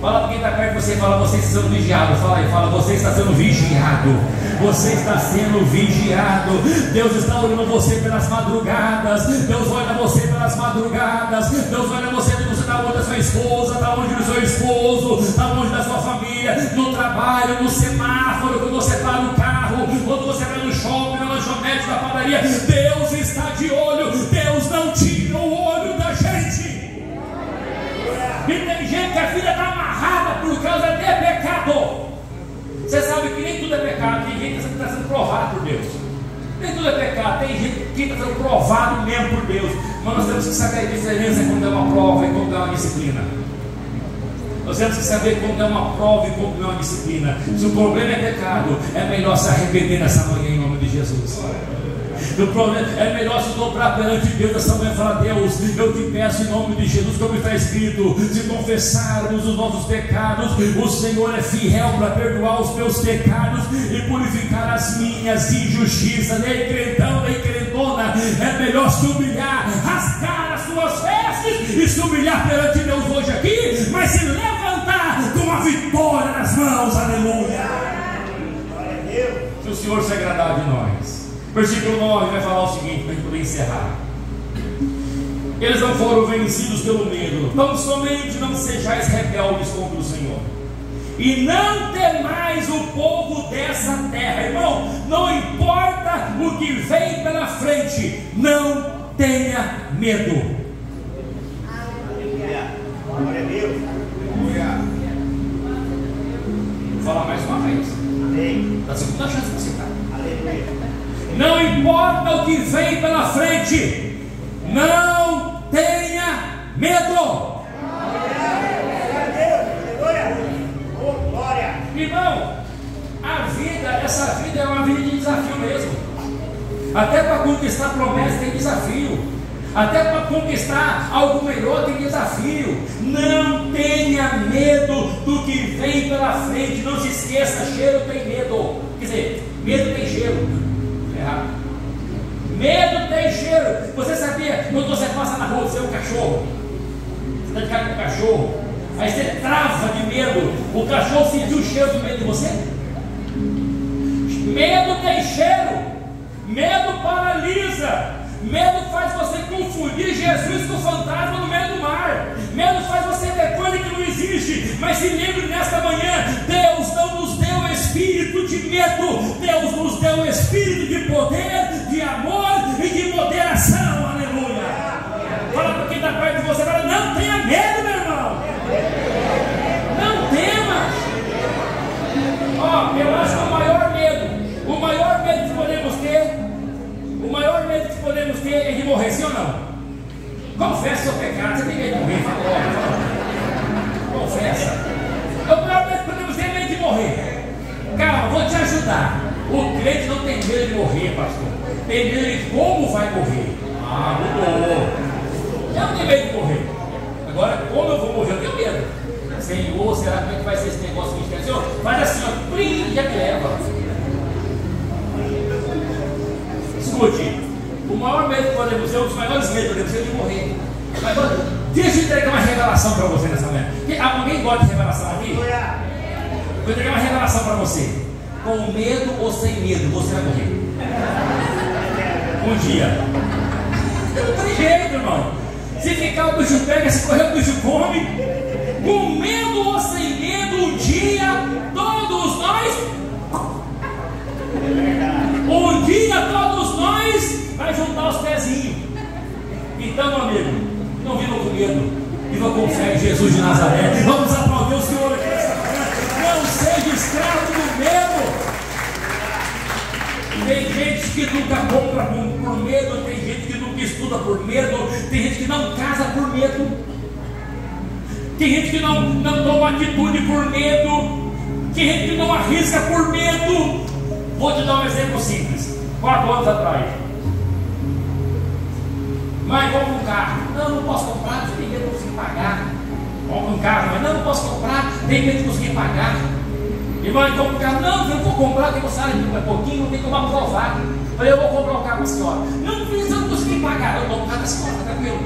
Fala para quem está perto de você, fala, você está sendo vigiado. Fala aí, fala, você está sendo vigiado. Você está sendo vigiado. Deus está olhando você pelas madrugadas. Deus olha você pelas madrugadas. Deus olha você quando você está longe da sua esposa, está longe do seu esposo, está longe da sua família, no trabalho, no semáforo, quando você para no carro, quando você vai no shopping, na lanchonete, na padaria. Deus está de olho. Deus não tira o olho da gente. E tem gente que a vida está amarrada por causa de pecado. Você sabe que nem tudo é pecado. Tem gente que está sendo provado por Deus. Nem tudo é pecado. Tem gente que está sendo provado mesmo por Deus. Mas nós temos que saber a diferença quando é uma prova e quando é uma disciplina. Nós temos que saber quando é uma prova e quando é uma disciplina. Se o problema é pecado, é melhor se arrepender nessa manhã em nome de Jesus. O problema é melhor se dobrar perante Deus essa manhã e falar: Deus, eu te peço em nome de Jesus, como está escrito, se confessarmos os nossos pecados, o Senhor é fiel para perdoar os meus pecados e purificar as minhas injustiças. Ei, crentão, ei, crentona, é melhor se humilhar, rasgar as suas vestes e se humilhar perante Deus hoje aqui, mas se levantar com a vitória nas mãos. Aleluia. Se o Senhor se agradar de nós. Versículo 9 vai falar o seguinte, para a gente poder encerrar. Eles não foram vencidos pelo medo. Tão somente não sejais rebeldes contra o Senhor, e não temais o povo dessa terra. Irmão, não importa o que vem pela frente, não tenha medo. Glória a Deus. Vou falar mais uma vez. Dá a segunda chance para citar. Não importa o que vem pela frente, não tenha medo. Irmão, a vida, essa vida é uma vida de desafio mesmo. Até para conquistar promessa tem desafio. Até para conquistar algo melhor tem desafio. Não tenha medo do que vem pela frente. Não se esqueça, cheiro tem medo. Quer dizer, medo tem cheiro. Medo tem cheiro. Você sabia, quando você passa na rua, você é um cachorro, está de cara com o cachorro, aí você trava de medo, o cachorro sentiu o cheiro do medo de você? Medo tem cheiro, medo paralisa, medo faz você confundir Jesus com o fantasma no meio do mar, medo faz você ver coisa que não existe. Mas se lembre nesta manhã, Deus não nos deu espírito de medo, Deus nos deu espírito de poder, de amor e de moderação. Aleluia. Fala para quem está perto de você agora, não tenha medo, meu irmão, não tema. Ó, eu acho que o maior medo que podemos ter é de morrer, sim ou não? Confessa seu pecado, você tem medo de morrer, confessa. O maior medo que podemos ter é medo de morrer. Calma, vou te ajudar. O crente não tem medo de morrer, pastor, tem medo de como vai morrer. Ah, mudou. Eu não tenho medo de morrer. Agora, como eu vou morrer, eu tenho medo. Senhor, será como é que vai ser esse negócio que a gente quer? Senhor, faz assim, ó, plim, já me leva. Escute, o maior medo que podemos ter, um dos maiores medos que podemos ter é de morrer. Agora, deixa eu entregar uma revelação para você nessa manhã. Alguém gosta de revelação aqui? Vou entregar uma revelação para você. Com medo ou sem medo, você vai morrer. Um dia. Não tem jeito, irmão. Se ficar o bicho pega, se correr o bicho come. Com medo ou sem medo, um dia todos nós. Um dia todos nós vai juntar os pezinhos. Então, meu amigo, não viva com medo, viva com fé em Jesus de Nazaré. Vamos aplaudir o Senhor aqui nessa manhã. Não seja escravo do medo. Tem gente que nunca compra por medo, tem gente que nunca estuda por medo, tem gente que não casa por medo, tem gente que não toma atitude por medo, tem gente que não arrisca por medo. Vou te dar um exemplo simples. 4 anos atrás, mãe, compra um carro. Não posso comprar, tem medo de conseguir pagar. Compra um carro, mas não posso comprar, tem medo de conseguir pagar. E mãe, compra um carro. Não, eu vou comprar, tem que sair um pouquinho, não tem como aprovar. Falei, eu vou comprar um carro para a senhora. Não, filho, eu não consegui pagar. Eu dou um carro da senhora, tranquilo.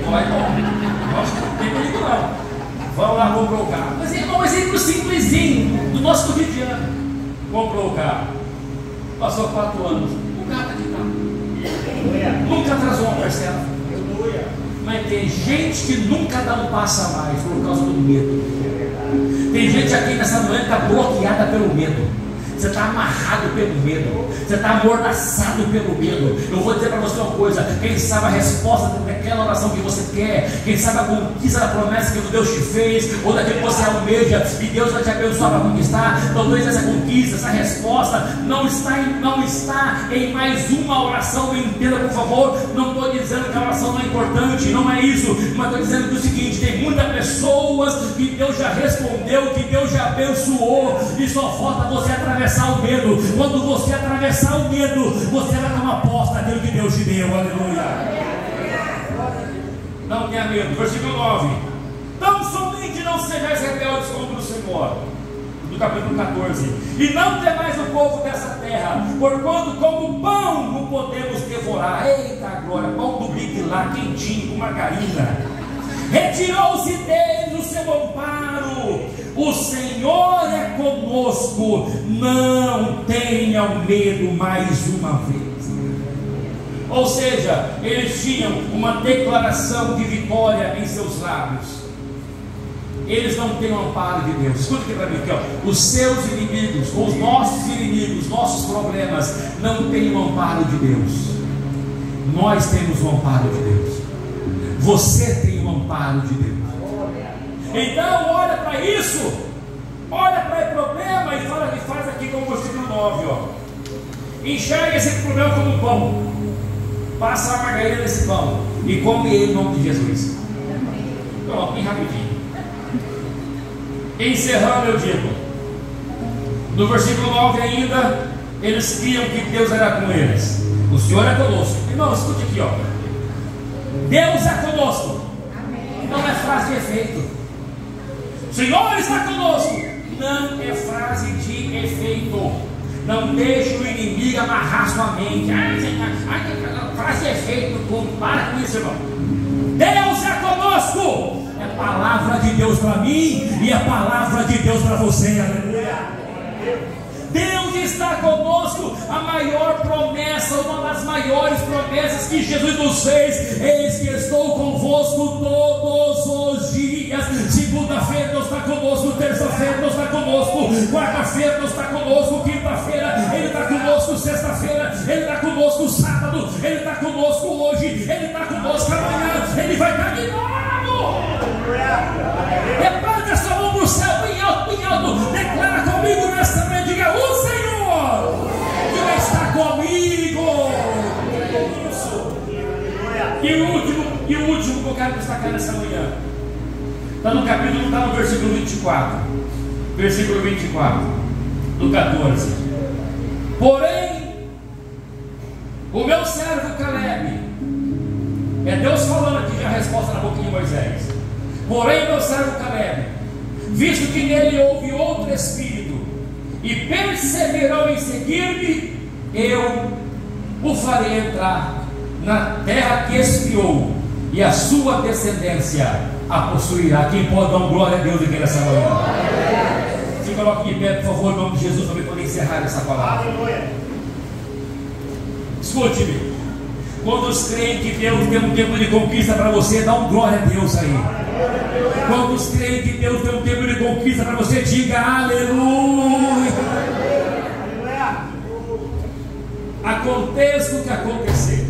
Vai bom. Não tem perigo não. Vamos lá, comprou o carro. Mas é um exemplo simplesinho do nosso cotidiano. Comprou o carro. Passou 4 anos. O carro está aqui, tá? Nunca atrasou uma parcela. Mas tem gente que nunca dá um passo a mais por causa do medo. Tem gente aqui nessa manhã que está bloqueada pelo medo. Você está amarrado pelo medo, você está amordaçado pelo medo. Eu vou dizer para você uma coisa: quem sabe a resposta daquela oração que você quer, quem sabe a conquista da promessa que Deus te fez, ou daquilo que você almeja, e Deus vai te abençoar para conquistar. Talvez essa conquista, essa resposta não está em mais uma oração. Me entenda, por favor. Não estou dizendo que a oração não é importante, não é isso, mas estou dizendo que o seguinte: tem muitas pessoas que Deus já respondeu, que Deus já abençoou, e só falta você atravessar o medo. Quando você atravessar o medo, você vai tomar posse daquilo que Deus te deu. Aleluia. Não tenha medo. Versículo 9: tão somente não sejais rebeldes como o Senhor. Do capítulo 14: e não temais o povo dessa terra, porquanto como pão não podemos devorar. Eita glória, pão do Big lá, quentinho, com margarina. Retirou-se deles o seu amparo. O Senhor é conosco, não tenham medo. Mais uma vez. Ou seja, eles tinham uma declaração de vitória em seus lábios. Eles não têm o amparo de Deus. Escuta aqui para mim, aqui, ó. Os seus inimigos, os nossos inimigos, nossos problemas não têm o amparo de Deus. Nós temos o amparo de Deus. Você tem o amparo de Deus. Então olha para isso, olha para o problema e faz aqui como o versículo 9, ó. Enxerga esse problema como um pão, passa a margarina nesse pão e come ele em nome de Jesus. Pronto, bem rapidinho. Encerrando, eu digo, no versículo 9 ainda, eles criam que Deus era com eles. O Senhor é conosco. Irmão, escute aqui, ó. Deus é conosco. Não é frase de efeito. O Senhor está conosco. Não é frase de efeito. Não deixe o inimigo amarrar sua mente. Frase de efeito, tudo. Para com isso, irmão. Deus é conosco. É a palavra de Deus para mim e a palavra de Deus para você. Aleluia. Deus está conosco. A maior promessa, uma das maiores promessas que Jesus nos fez: eis que estou convosco todos os dias. Segunda-feira Deus está conosco, terça-feira Deus está conosco, quarta-feira Deus está conosco, quinta-feira Ele está conosco, sexta-feira Ele está conosco, sábado Ele está conosco, hoje Ele está conosco, amanhã Ele vai estar de novo. Levanta essa mão para o céu, bem alto, declara comigo nesta manhã, diga: o Senhor que está comigo. Isso. E o último que eu quero destacar nessa manhã está no capítulo, está no versículo 24, do 14. Porém, o meu servo Caleb, é Deus falando aqui, a resposta na boca de Moisés. Porém, meu servo Caleb, visto que nele houve outro espírito, e perseverou em seguir-me, eu o farei entrar na terra que espiou, e a sua descendência a possuirá. Quem pode dar glória a Deus aqui nessa manhã? Se coloque de pé, por favor, em nome de Jesus, para eu poder encerrar essa palavra. Escute-me. Quantos creem que Deus tem um tempo de conquista para você? Dá glória a Deus aí. Quantos creem que Deus tem um tempo de conquista para você? Diga aleluia. Aconteça o que acontecer,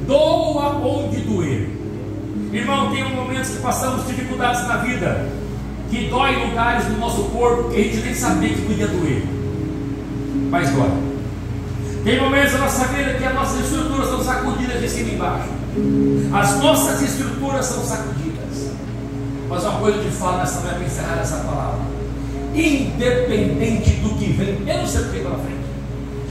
doa onde doer. Irmão, tem momentos que passamos dificuldades na vida, que dói lugares do nosso corpo que a gente nem sabia que podia doer, mas dói. Tem momentos na nossa vida que as nossas estruturas são sacudidas de cima e embaixo. As nossas estruturas são sacudidas. Mas uma coisa que falo nessa manhã para encerrar essa palavra: independente do que vem, eu não sei o que vem pela frente.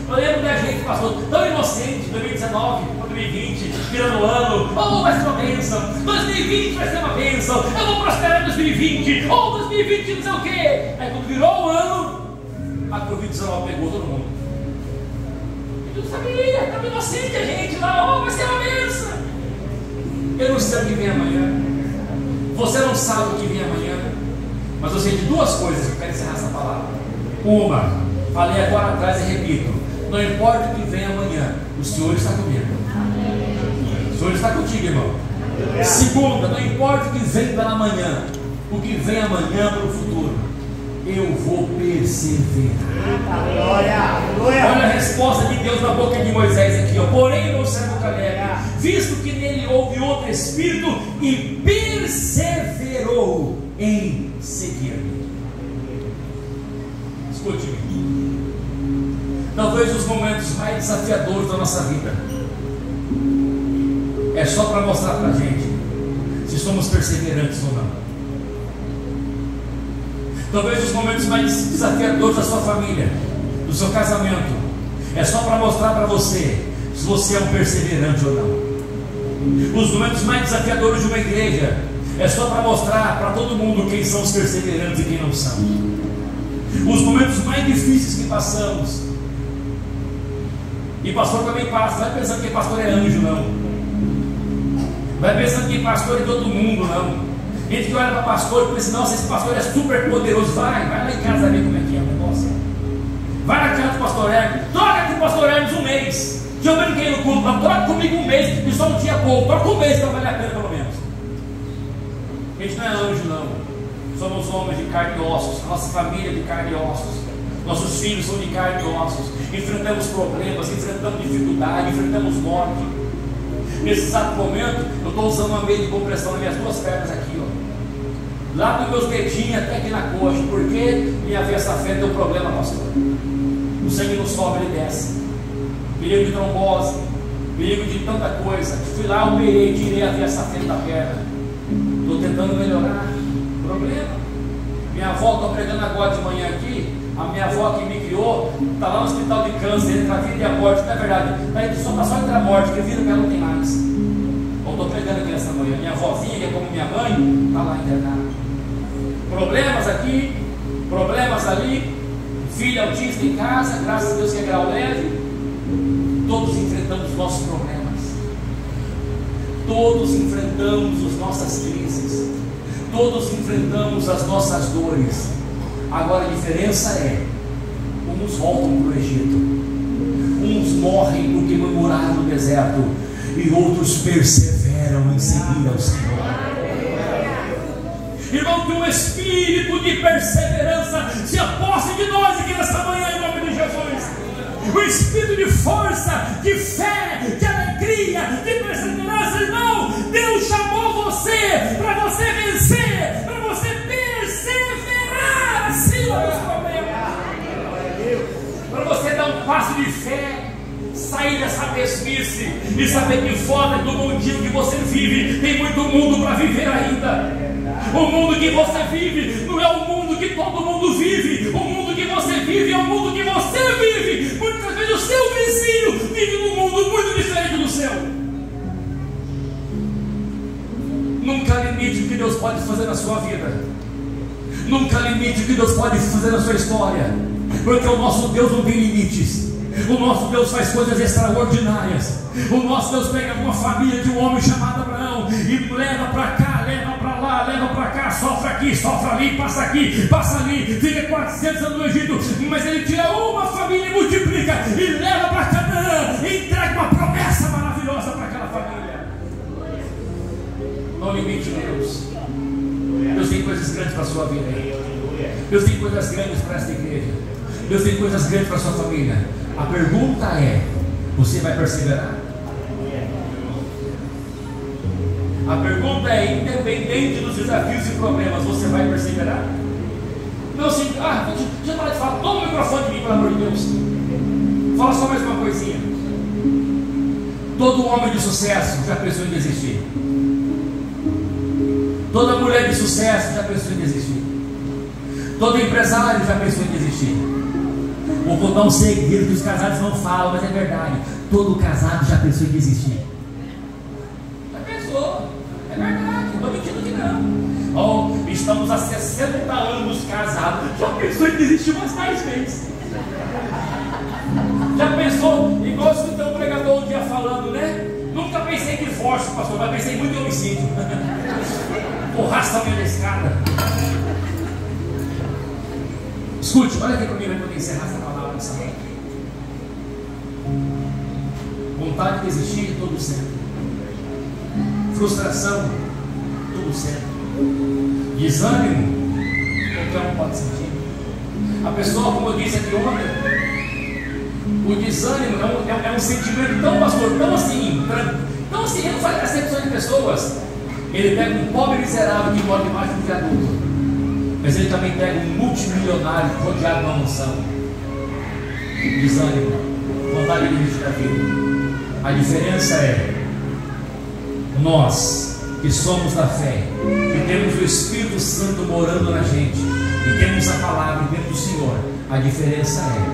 Eu lembro da gente que passou tão inocente, 2019, 2020, virando o ano, vai ser uma bênção, 2020 vai ser uma bênção, eu vou prosperar em 2020, 2020 não sei o quê. Aí quando virou o ano, a Covid-19 pegou todo mundo. Eu não sabia, estava inocente a gente lá, vai ser uma bênção. Eu não sei o que vem amanhã, você não sabe o que vem amanhã, mas eu sei de duas coisas que eu quero encerrar essa palavra. Uma, falei agora atrás e repito: não importa o que vem amanhã, o Senhor está comigo. O Senhor está contigo, irmão. Segunda, não importa o que vem pela manhã, o que vem amanhã para o futuro, eu vou perseverar. Olha a resposta de Deus na boca de Moisés aqui, ó. Porém, meu servo Caleb, visto que nele houve outro espírito, e perseverou em seguir-me. Escute-me. Talvez os momentos mais desafiadores da nossa vida é só para mostrar para a gente se somos perseverantes ou não. Talvez os momentos mais desafiadores da sua família, do seu casamento, é só para mostrar para você se você é um perseverante ou não. Os momentos mais desafiadores de uma igreja é só para mostrar para todo mundo quem são os perseverantes e quem não são. Os momentos mais difíceis que passamos, e pastor também passa, vai pensando que pastor é anjo, não. Vai pensando que pastor é todo mundo, não. Gente que olha para pastor e pensa: nossa, esse pastor é super poderoso. Vai lá em casa ver como é que é o negócio. Vai na casa do pastor Hermes, troca com o pastor Hermes um mês. Se eu brinquei no culto, troca comigo um mês, e só um dia pouco, troca um mês para valer a pena pelo menos. A gente não é anjo, não. Somos homens de carne e ossos, nossa família de carne e ossos. Nossos filhos são de carne e ossos. Enfrentamos problemas, enfrentamos dificuldade, enfrentamos morte. Nesse exato momento, eu estou usando uma meia de compressão nas minhas duas pernas aqui, ó. Lá dos meus dedinhos até aqui na coxa. Porque minha veia safena deu problema, pastor. O sangue não sobe, ele desce. Perigo de trombose, perigo de tanta coisa. Fui lá, operei, tirei a veia safena da perna. Estou tentando melhorar. Problema. Minha avó, estou pregando agora de manhã aqui. A minha avó que me criou está lá no hospital de câncer, entre a vida e a morte. Não é verdade? Está só entre a morte, que vida que ela não tem mais. Eu estou pregando aqui nessa manhã. Minha avózinha, que é como minha mãe, está lá internada. Problemas aqui, problemas ali. Filho autista em casa, graças a Deus que é grau leve. Todos enfrentamos nossos problemas. Todos enfrentamos as nossas crises, todos enfrentamos as nossas dores. Agora a diferença é: uns voltam para o Egito, uns morrem no que murmuraram no deserto, e outros perseveram em seguir ao Senhor. Irmão, que um espírito de perseverança se aposse de nós aqui nessa manhã, em nome de Jesus. Um espírito de força, de fé, de alegria, de perseverança. Irmão, Deus chamou você para você vencer, para você perseverar acima dos problemas, para você dar um passo de fé, sair dessa mesmice e saber que fora do mundinho que você vive tem muito mundo para viver ainda. O mundo que você vive não é o mundo que todo mundo vive. O mundo que você vive é o mundo que você vive. Muitas vezes o seu vizinho vive num mundo muito diferente do seu. Nunca limite o que Deus pode fazer na sua vida. Nunca limite o que Deus pode fazer na sua história, porque o nosso Deus não tem limites. O nosso Deus faz coisas extraordinárias. O nosso Deus pega uma família de um homem chamado Abraão e leva para cá, leva para lá, leva para cá, sofre aqui, sofre ali, passa ali, fica 400 anos no Egito, mas ele tira uma família e multiplica e leva para Canaã e entrega uma promessa maravilhosa para aquela família. Não limite Deus. Deus tem coisas grandes para a sua vida. Deus tem coisas grandes para esta igreja. Deus tem coisas grandes para a sua família. A pergunta é: você vai perseverar? A pergunta é: independente dos desafios e problemas, você vai perseverar? Não assim, deixa eu parar de falar, toma o microfone de mim, pelo amor de Deus. Fala só mais uma coisinha. Todo homem de sucesso já pensou em desistir. Toda mulher de sucesso já pensou em desistir. Todo empresário já pensou em desistir. Vou contar um segredo que os casados não falam, mas é verdade. Todo casado já pensou em desistir. Já pensou, é verdade, não estou mentindo que não. Estamos há 60 anos casados. Já pensou em desistir umas 10 vezes. Já pensou, igual escutei um pregador um dia falando, né? Nunca pensei em divórcio, pastor, mas pensei muito em homicídio. Porraça minha escada. Escute, olha aqui comigo para poder encerrar essa palavra dessa manhã. Vontade de desistir, todo certo. Frustração, tudo certo. Desânimo, qualquer um pode sentir. A pessoa, como eu disse aqui ontem, o desânimo é um sentimento tão, pastor, tão assim, ele não faz acepção de pessoas. Ele pega um pobre miserável que mora debaixo de um viaduto, mas ele também pega um multimilionário rodeado de uma mansão. Desânimo, vontade de desistir da vida. A diferença é: nós que somos da fé, que temos o Espírito Santo morando na gente, e temos a palavra e temos o Senhor, a diferença é: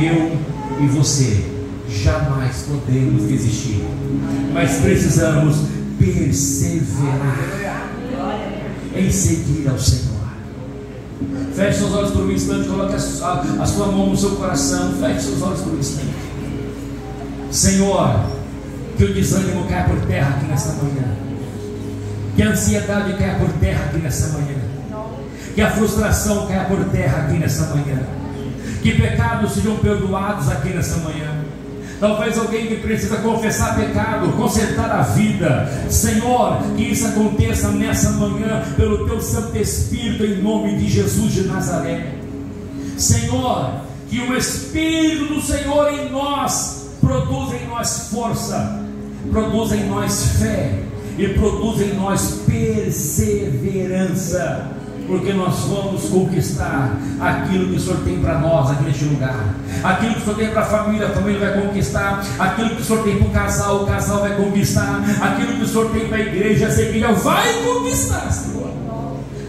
eu e você jamais podemos desistir, mas precisamos perseverar em seguir ao Senhor. Feche seus olhos por um instante, coloque a sua mão no seu coração, feche seus olhos por um instante. Senhor, que o desânimo caia por terra aqui nessa manhã, que a ansiedade caia por terra aqui nessa manhã, que a frustração caia por terra aqui nessa manhã, que pecados sejam perdoados aqui nessa manhã. Talvez alguém que precisa confessar pecado, consertar a vida. Senhor, que isso aconteça nessa manhã pelo Teu Santo Espírito, em nome de Jesus de Nazaré. Senhor, que o Espírito do Senhor em nós produza em nós força, produza em nós fé e produza em nós perseverança, porque nós vamos conquistar aquilo que o Senhor tem para nós aqui neste lugar. Aquilo que o Senhor tem para a família vai conquistar. Aquilo que o Senhor tem para o casal vai conquistar. Aquilo que o Senhor tem para a igreja vai conquistar, Senhor.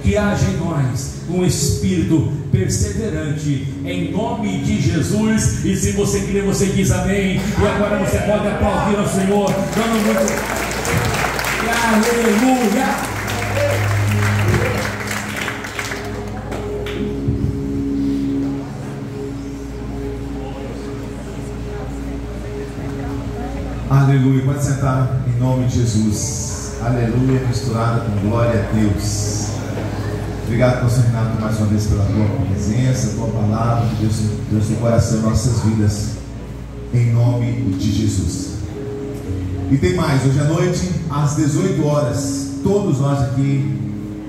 Que haja em nós um espírito perseverante, em nome de Jesus. E se você crê, você diz amém. E agora você pode aplaudir ao Senhor, dando muito. Aleluia. Aleluia, pode sentar em nome de Jesus. aleluia, misturada com glória a Deus. Obrigado, pastor Renato, mais uma vez pela tua presença, tua palavra, que Deus tem coração em nossas vidas, em nome de Jesus. E tem mais, hoje à noite, às 18 horas, todos nós aqui,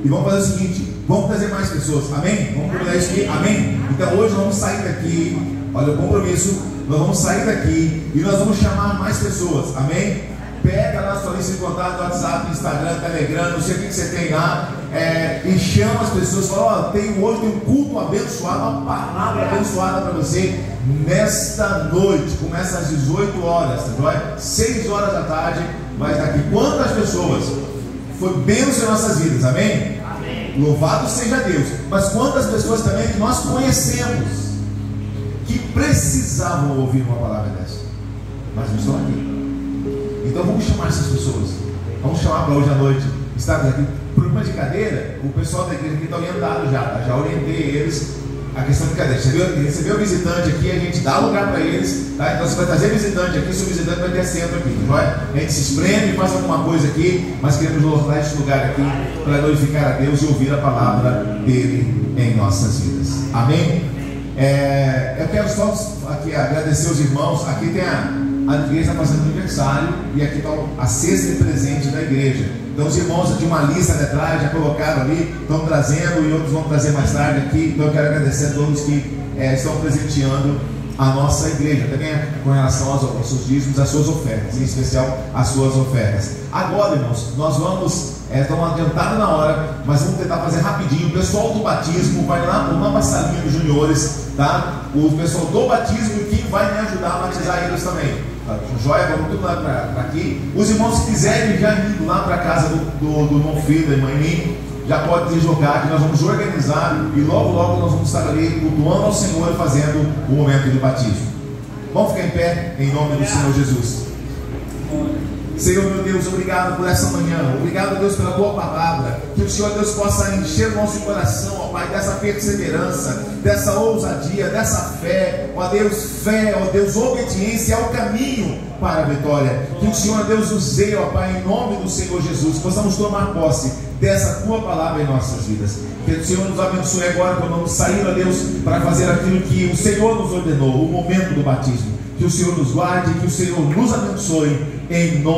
e vamos fazer o seguinte, vamos trazer mais pessoas, amém? Vamos combinar isso aqui, amém? Então hoje nós vamos sair daqui, olha o compromisso, nós vamos sair daqui e nós vamos chamar mais pessoas, amém? Pega lá a sua lista de contato do WhatsApp, Instagram, Telegram, não sei o que você tem lá, e chama as pessoas, fala, hoje tem um culto abençoado, uma palavra abençoada para você nesta noite, começa às 18 horas, tá joia? 6 horas da tarde, vai estar aqui. Quantas pessoas? Foi bênção em nossas vidas, amém? Amém. Louvado seja Deus. Mas quantas pessoas também que nós conhecemos que precisavam ouvir uma palavra dessa, mas não estão aqui. Então vamos chamar essas pessoas, vamos chamar para hoje à noite. Estamos aqui, problema de cadeira, o pessoal da igreja aqui está orientado já orientei eles a questão de cadeira. Recebeu o visitante aqui, a gente dá lugar para eles, tá? Então você vai trazer visitante aqui, seu visitante vai ter assento aqui, não é? A gente se espreme, faz alguma coisa aqui, mas queremos lotar este lugar aqui para glorificar a Deus e ouvir a palavra dele em nossas vidas, amém? Eu quero só aqui agradecer os irmãos. Aqui tem a igreja está fazendo aniversário e aqui está a cesta de presente da igreja. Então os irmãos de uma lista de trás já colocaram ali, estão trazendo e outros vão trazer mais tarde aqui. Então eu quero agradecer a todos que estão presenteando a nossa igreja, também com relação aos seus dízimos, às suas ofertas, em especial as suas ofertas. Agora, irmãos, nós vamos, estamos adiantados na hora, mas vamos tentar fazer rapidinho. O pessoal do batismo vai lá para a salinha dos juniores, tá? O pessoal do batismo e quem vai me ajudar a batizar eles também. Joia, vamos tudo lá para aqui. Os irmãos que quiserem já ir lá para a casa do irmão Filho, da irmã Nini, já pode deslocar, que nós vamos organizar e logo nós vamos estar ali cultuando ao Senhor e fazendo o momento do batismo. Vamos ficar em pé em nome do Senhor Jesus. Senhor meu Deus, obrigado por essa manhã, obrigado Deus pela tua palavra, que o Senhor Deus possa encher o nosso coração, ó Pai, dessa perseverança, dessa ousadia, dessa fé, ó Deus, obediência é o caminho para a vitória, que o Senhor Deus nos dê, ó Pai, em nome do Senhor Jesus, que possamos tomar posse dessa tua palavra em nossas vidas, que o Senhor nos abençoe agora quando vamos sair, ó Deus, para fazer aquilo que o Senhor nos ordenou, o momento do batismo, que o Senhor nos guarde, que o Senhor nos abençoe, em nome